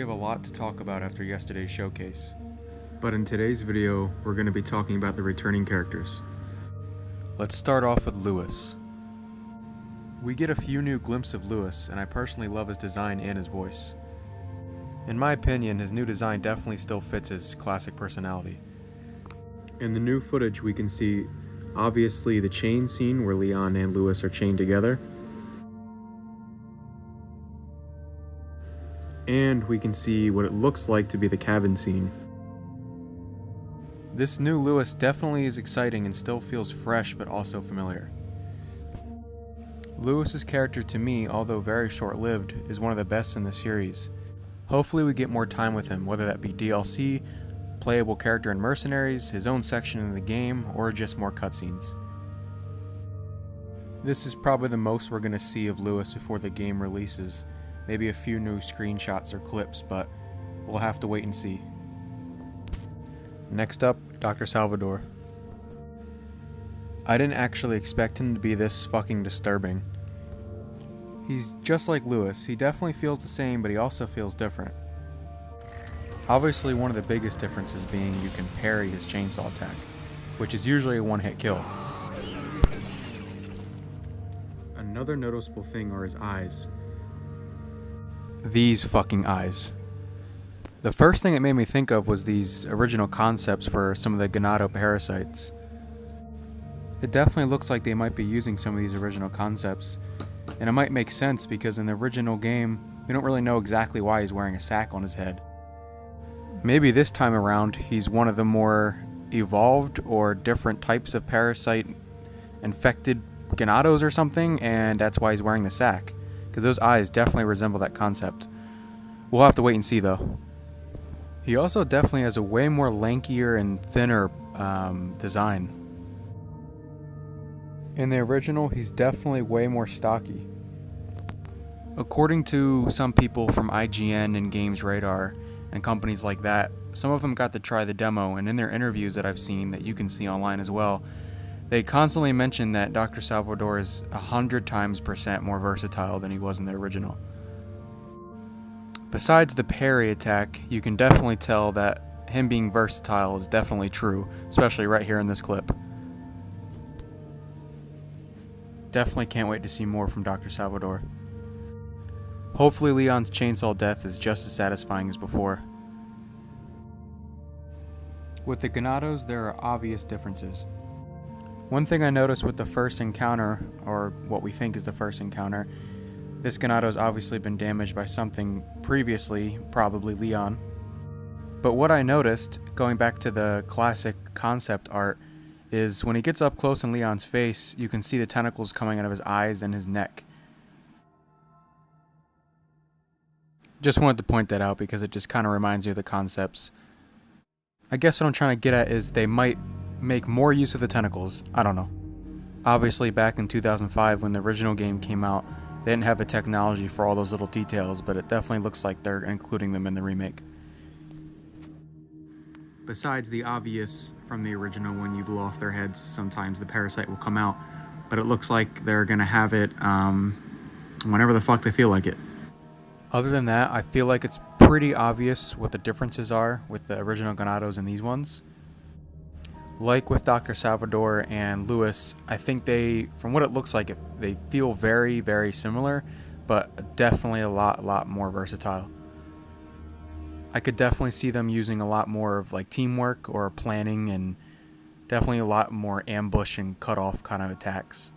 have a lot to talk about after yesterday's showcase. But in today's video, we're going to be talking about the returning characters. Let's start off with Lewis. We get a few new glimpses of Lewis, and I personally love his design and his voice. In my opinion, his new design definitely still fits his classic personality. In the new footage, we can see obviously the chain scene where Leon and Lewis are chained together. And we can see what it looks like to be the cabin scene. This new Lewis definitely is exciting and still feels fresh but also familiar. Lewis's character to me, although very short-lived, is one of the best in the series. Hopefully we get more time with him, whether that be DLC, playable character in Mercenaries, his own section in the game, or just more cutscenes. This is probably the most we're going to see of Lewis before the game releases. Maybe a few new screenshots or clips, but we'll have to wait and see. Next up, Dr. Salvador. I didn't actually expect him to be this fucking disturbing. He's just like Lewis. He definitely feels the same, but he also feels different. Obviously, one of the biggest differences being you can parry his chainsaw attack, which is usually a one-hit kill. Another noticeable thing are his eyes. These fucking eyes. The first thing it made me think of was these original concepts for some of the Ganado parasites. It definitely looks like they might be using some of these original concepts, and it might make sense because in the original game, we don't really know exactly why he's wearing a sack on his head. Maybe this time around, he's one of the more evolved or different types of parasite infected Ganados or something, and that's why he's wearing the sack, because those eyes definitely resemble that concept. We'll have to wait and see though. He also definitely has a way more lankier and thinner design. In the original, he's definitely way more stocky. According to some people from IGN and Games Radar and companies like that, some of them got to try the demo, and in their interviews that I've seen that you can see online as well, they constantly mention that Dr. Salvador is 100% more versatile than he was in the original. Besides the parry attack, you can definitely tell that him being versatile is definitely true, especially right here in this clip. Definitely can't wait to see more from Dr. Salvador. Hopefully Leon's chainsaw death is just as satisfying as before. With the Ganados, there are obvious differences. One thing I noticed with the first encounter, or what we think is the first encounter, this Ganado's obviously been damaged by something previously, probably Leon. But what I noticed, going back to the classic concept art, is when he gets up close in Leon's face, you can see the tentacles coming out of his eyes and his neck. Just wanted to point that out because it just kind of reminds me of the concepts. I guess what I'm trying to get at is they might make more use of the tentacles. I don't know. Obviously back in 2005 when the original game came out, they didn't have the technology for all those little details, but it definitely looks like they're including them in the remake. Besides the obvious from the original, when you blow off their heads, sometimes the parasite will come out, but it looks like they're gonna have it whenever the fuck they feel like it. Other than that, I feel like it's pretty obvious what the differences are with the original Ganados and these ones. Like with Dr. Salvador and Lewis, I think they, from what it looks like, they feel very, very similar, but definitely a lot more versatile. I could definitely see them using a lot more of like teamwork or planning, and definitely a lot more ambush and cut off kind of attacks.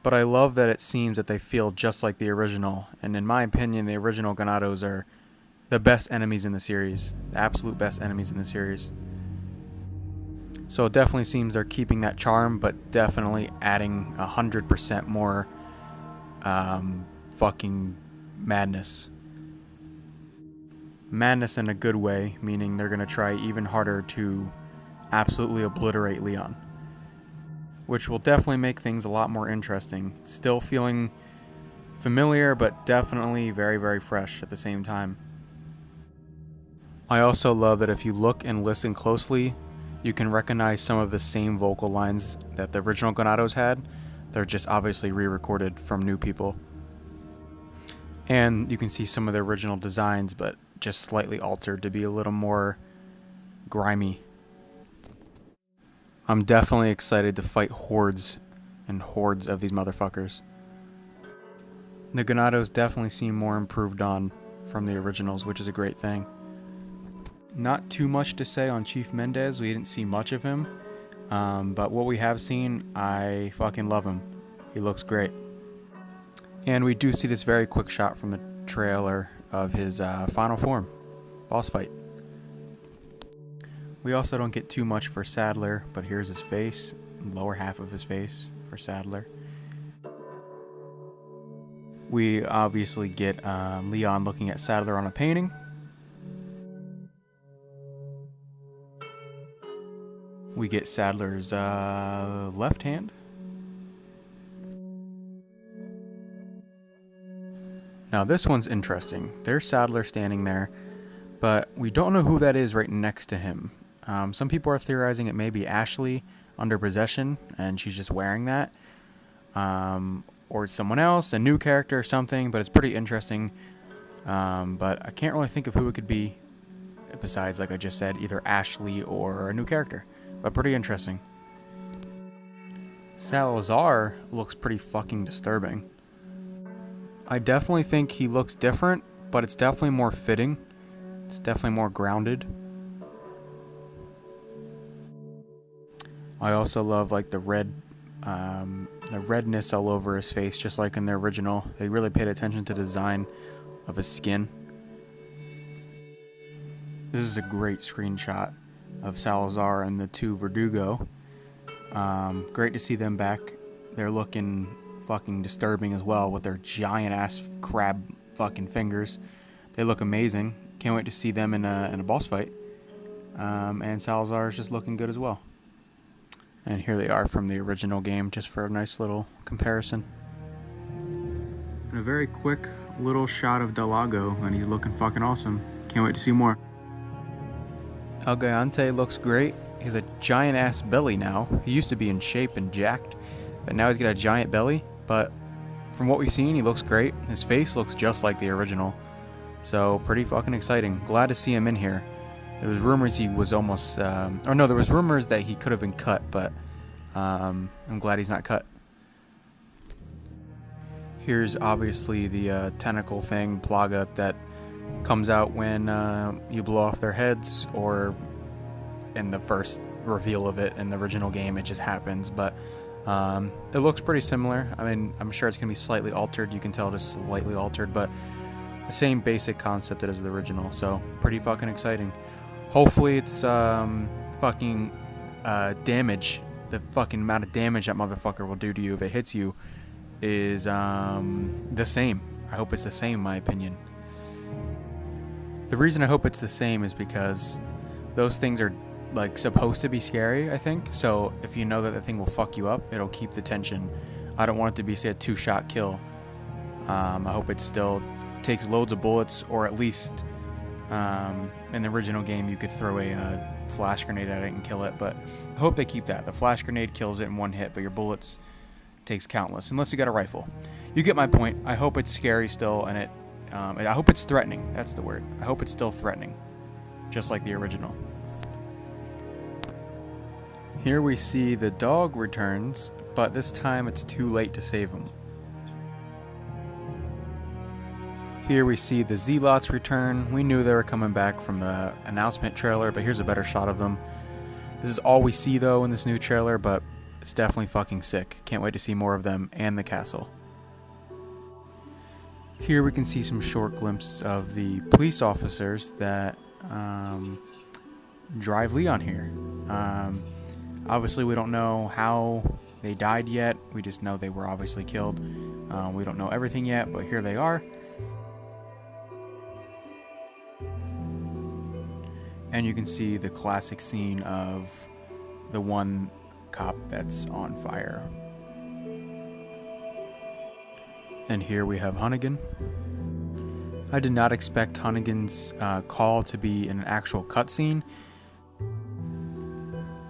But I love that it seems that they feel just like the original, and in my opinion, the original Ganados are the best enemies in the series, the absolute best enemies in the series. So it definitely seems they're keeping that charm, but definitely adding 100% more fucking madness. Madness in a good way, meaning they're going to try even harder to absolutely obliterate Leon. Which will definitely make things a lot more interesting. Still feeling familiar, but definitely very, very fresh at the same time. I also love that if you look and listen closely, you can recognize some of the same vocal lines that the original Ganados had. They're just obviously re-recorded from new people. And you can see some of the original designs, but just slightly altered to be a little more grimy. I'm definitely excited to fight hordes and hordes of these motherfuckers. The Ganados definitely seem more improved on from the originals, which is a great thing. Not too much to say on Chief Mendez. We didn't see much of him. But what we have seen, I fucking love him. He looks great. And we do see this very quick shot from the trailer of his final form, boss fight. We also don't get too much for Sadler, but here's his face, lower half of his face for Sadler. We obviously get Leon looking at Sadler on a painting. We get Sadler's left hand. Now this one's interesting. There's Sadler standing there, but we don't know who that is right next to him. Some people are theorizing it may be Ashley under possession, and she's just wearing that. Or someone else, a new character or something, but it's pretty interesting. But I can't really think of who it could be, besides, like I just said, either Ashley or a new character. But pretty interesting. Salazar looks pretty fucking disturbing. I definitely think he looks different, but it's definitely more fitting. It's definitely more grounded. I also love like the redness all over his face, just like in the original. They really paid attention to the design of his skin. This is a great screenshot of Salazar and the two Verdugo. Great to see them back. They're looking fucking disturbing as well with their giant ass crab fucking fingers. They look amazing. Can't wait to see them in a boss fight. And Salazar is just looking good as well. And here they are from the original game, just for a nice little comparison. And a very quick little shot of Delago, and he's looking fucking awesome. Can't wait to see more. El Gigante looks great. He has a giant ass belly now. He used to be in shape and jacked, but now he's got a giant belly. But from what we've seen, he looks great. His face looks just like the original. So pretty fucking exciting. Glad to see him in here. There was rumors he was almost, there was rumors that he could have been cut, but I'm glad he's not cut. Here's obviously the tentacle thing, Plaga, that comes out when you blow off their heads, or in the first reveal of it in the original game, it just happens. But it looks pretty similar. I mean, I'm sure it's going to be slightly altered. You can tell it's slightly altered, but the same basic concept as the original. So pretty fucking exciting. Hopefully it's fucking damage. The fucking amount of damage that motherfucker will do to you if it hits you is the same. I hope it's the same, in my opinion. The reason I hope it's the same is because those things are like supposed to be scary, I think. So if you know that the thing will fuck you up, it'll keep the tension. I don't want it to be, say, a 2-shot kill. I hope it still takes loads of bullets, or at least in the original game you could throw a flash grenade at it and kill it, but I hope they keep that. The flash grenade kills it in one hit, but your bullets takes countless, unless you got a rifle. You get my point. I hope it's scary still, and I hope it's threatening. That's the word. I hope it's still threatening, just like the original. Here we see the dog returns, but this time it's too late to save him. Here we see the Zealots return. We knew they were coming back from the announcement trailer, but here's a better shot of them. This is all we see though in this new trailer, but it's definitely fucking sick. Can't wait to see more of them and the castle. Here we can see some short glimpses of the police officers that drive Leon here. Obviously we don't know how they died yet. We just know they were obviously killed. We don't know everything yet, but here they are. And you can see the classic scene of the one cop that's on fire. And here we have Hunnigan. I did not expect Hunnigan's call to be an actual cutscene.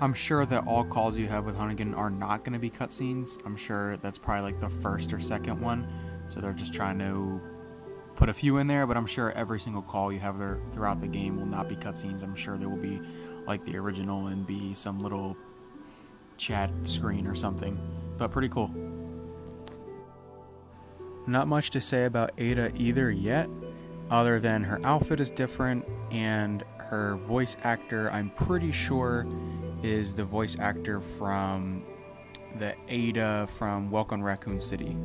I'm sure that all calls you have with Hunnigan are not going to be cutscenes. I'm sure that's probably like the first or second one. So they're just trying to put a few in there, but I'm sure every single call you have there throughout the game will not be cutscenes. I'm sure there will be like the original and be some little chat screen or something, but pretty cool. Not much to say about Ada either yet, other than her outfit is different and her voice actor, I'm pretty sure, is the voice actor from the Ada from Welcome Raccoon City.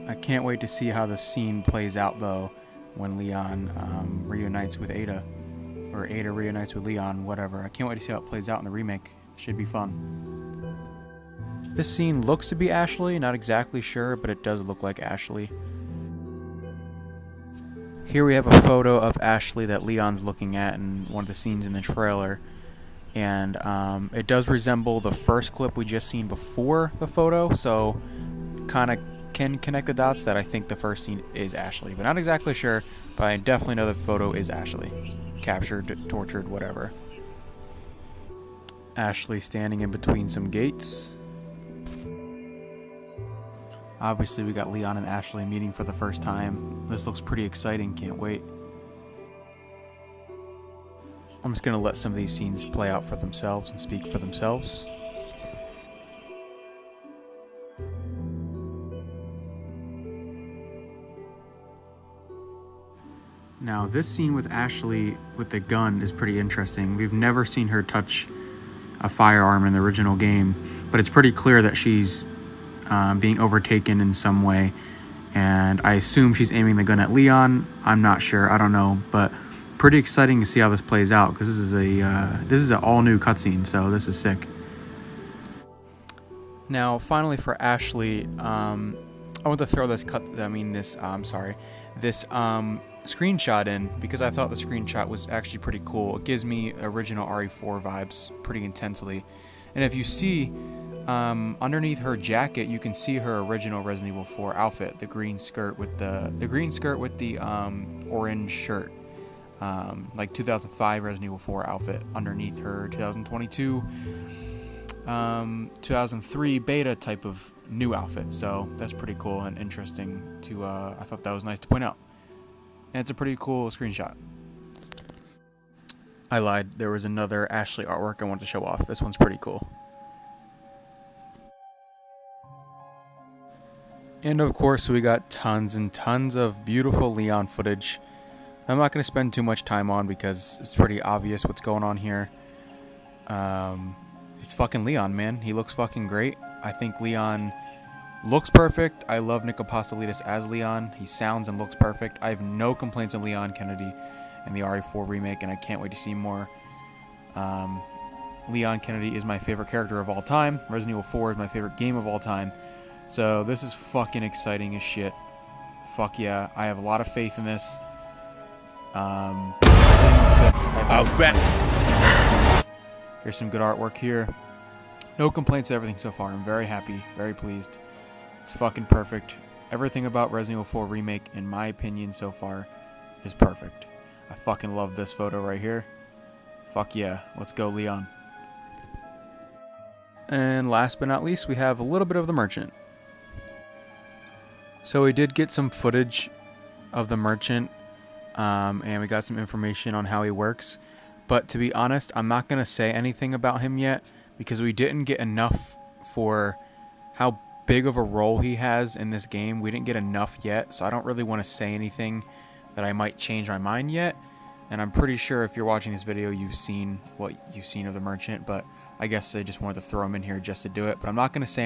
I can't wait to see how the scene plays out though when Leon reunites with Ada, or Ada reunites with Leon, whatever. I can't wait to see how it plays out in the remake. Should be fun. This scene looks to be Ashley, not exactly sure, but it does look like Ashley. Here we have a photo of Ashley that Leon's looking at in one of the scenes in the trailer. And it does resemble the first clip we just seen before the photo, so kind of can connect the dots that I think the first scene is Ashley. But not exactly sure, but I definitely know the photo is Ashley. Captured, tortured, whatever. Ashley standing in between some gates. Obviously we got Leon and Ashley meeting for the first time. This looks pretty exciting, can't wait. I'm just going to let some of these scenes play out for themselves and speak for themselves. Now this scene with Ashley with the gun is pretty interesting. We've never seen her touch a firearm in the original game, but it's pretty clear that she's being overtaken in some way, and I assume she's aiming the gun at Leon. I'm not sure, I don't know, but pretty exciting to see how this plays out, because this is an all new cutscene, so this is sick. Now finally for Ashley, I want to throw this screenshot in because I thought the screenshot was actually pretty cool. It gives me original RE4 vibes pretty intensely, and if you see underneath her jacket, you can see her original Resident Evil 4 outfit, the green skirt with the orange shirt, like 2005 Resident Evil 4 outfit underneath her 2022, 2003 beta type of new outfit. So that's pretty cool and interesting to. I thought that was nice to point out, and it's a pretty cool screenshot. I lied. There was another Ashley artwork I wanted to show off. This one's pretty cool. And of course we got tons and tons of beautiful Leon footage. I'm not going to spend too much time on because it's pretty obvious what's going on here. It's fucking Leon, man. He looks fucking great. I think Leon looks perfect. I love Nick Apostolidis as Leon. He sounds and looks perfect. I have no complaints on Leon Kennedy in the RE4 remake, and I can't wait to see more. Leon Kennedy is my favorite character of all time. Resident Evil 4 is my favorite game of all time. So this is fucking exciting as shit. Fuck yeah. I have a lot of faith in this. I'll bet. Here's some good artwork here. No complaints with everything so far. I'm very happy, very pleased. It's fucking perfect. Everything about Resident Evil 4 Remake, in my opinion so far, is perfect. I fucking love this photo right here. Fuck yeah. Let's go, Leon. And last but not least, we have a little bit of the merchant. So we did get some footage of the merchant, and we got some information on how he works. But to be honest, I'm not going to say anything about him yet, because we didn't get enough for how big of a role he has in this game. We didn't get enough yet, so I don't really want to say anything that I might change my mind yet. And I'm pretty sure if you're watching this video, you've seen what you've seen of the merchant, but I guess I just wanted to throw him in here just to do it. But I'm not going to say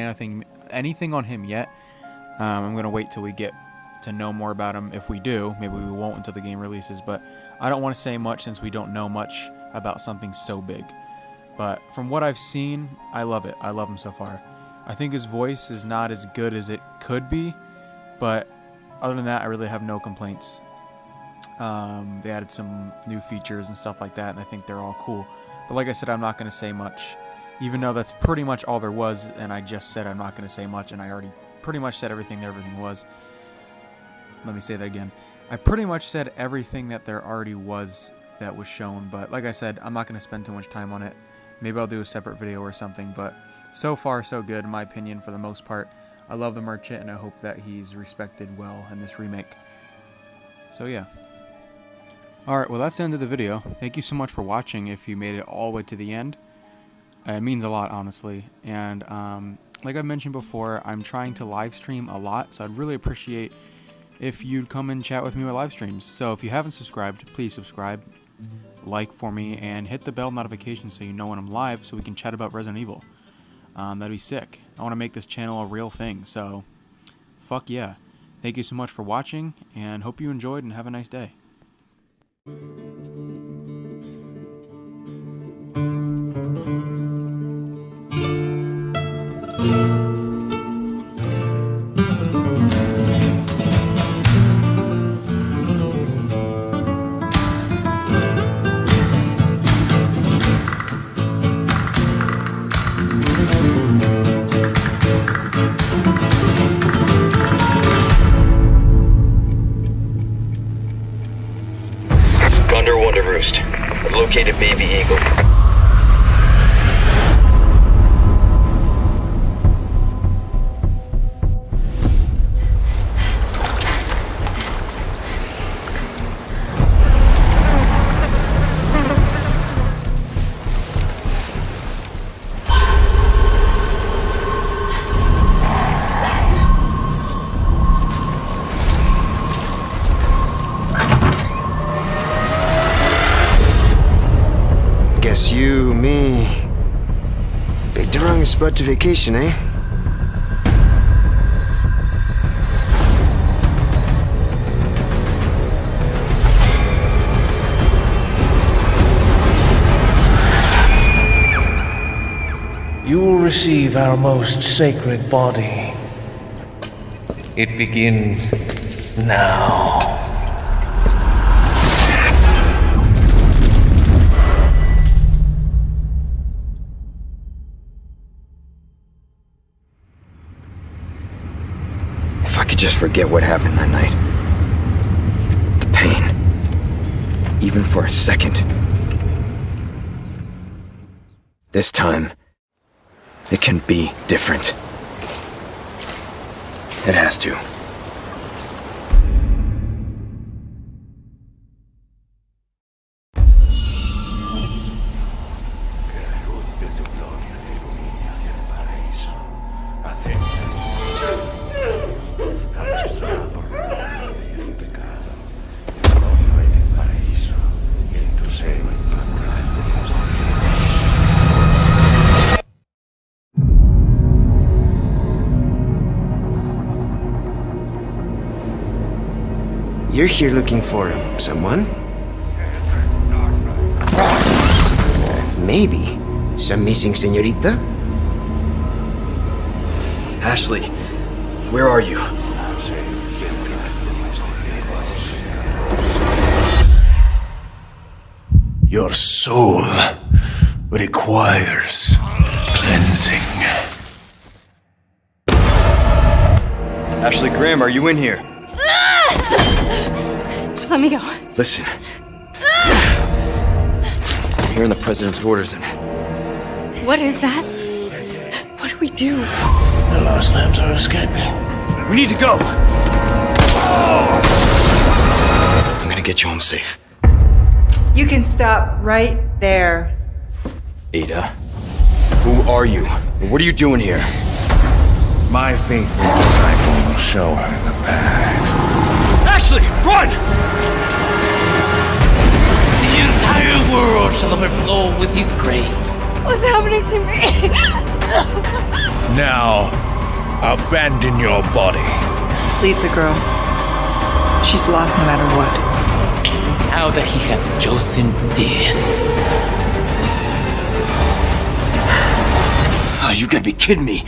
anything on him yet. I'm going to wait till we get to know more about him. If we do, maybe we won't until the game releases, but I don't want to say much since we don't know much about something so big. But from what I've seen, I love it. I love him so far. I think his voice is not as good as it could be, but other than that, I really have no complaints. They added some new features and stuff like that, and I think they're all cool. But like I said, I'm not going to say much, even though that's pretty much all there was, and I just said I'm not going to say much, and I already pretty much said everything was. Let me say that again. I pretty much said everything that there already was that was shown, but like I said, I'm not going to spend too much time on it. Maybe I'll do a separate video or something, but so far so good in my opinion for the most part. I love the merchant, and I hope that he's respected well in this remake. So yeah. Alright, well that's the end of the video. Thank you so much for watching if you made it all the way to the end. It means a lot, honestly. And like I mentioned before, I'm trying to live stream a lot, so I'd really appreciate if you'd come and chat with me with live streams. So if you haven't subscribed, please subscribe, like for me, and hit the bell notification so you know when I'm live so we can chat about Resident Evil. That'd be sick. I want to make this channel a real thing, so fuck yeah. Thank you so much for watching, and hope you enjoyed and have a nice day. I've located Baby Eagle. Guess you, me, picked the wrong spot to vacation, eh? You will receive our most sacred body. It begins now. If I could just forget what happened that night. The pain. Even for a second. This time, it can be different. It has to. You're here looking for someone? Maybe some missing señorita? Ashley, where are you? Your soul requires cleansing. Ashley Graham, are you in here? Just let me go. Listen. I'm hearing the president's orders and... What is that? What do we do? The lost lambs are escaping. We need to go! I'm gonna get you home safe. You can stop right there. Ada? Who are you? And what are you doing here? My faithful disciple will show her the path. Ashley, run! The entire world shall overflow with his grace. What's happening to me? Now, abandon your body. Leave the girl. She's lost no matter what. Now that he has chosen death. Oh, you gotta be kidding me.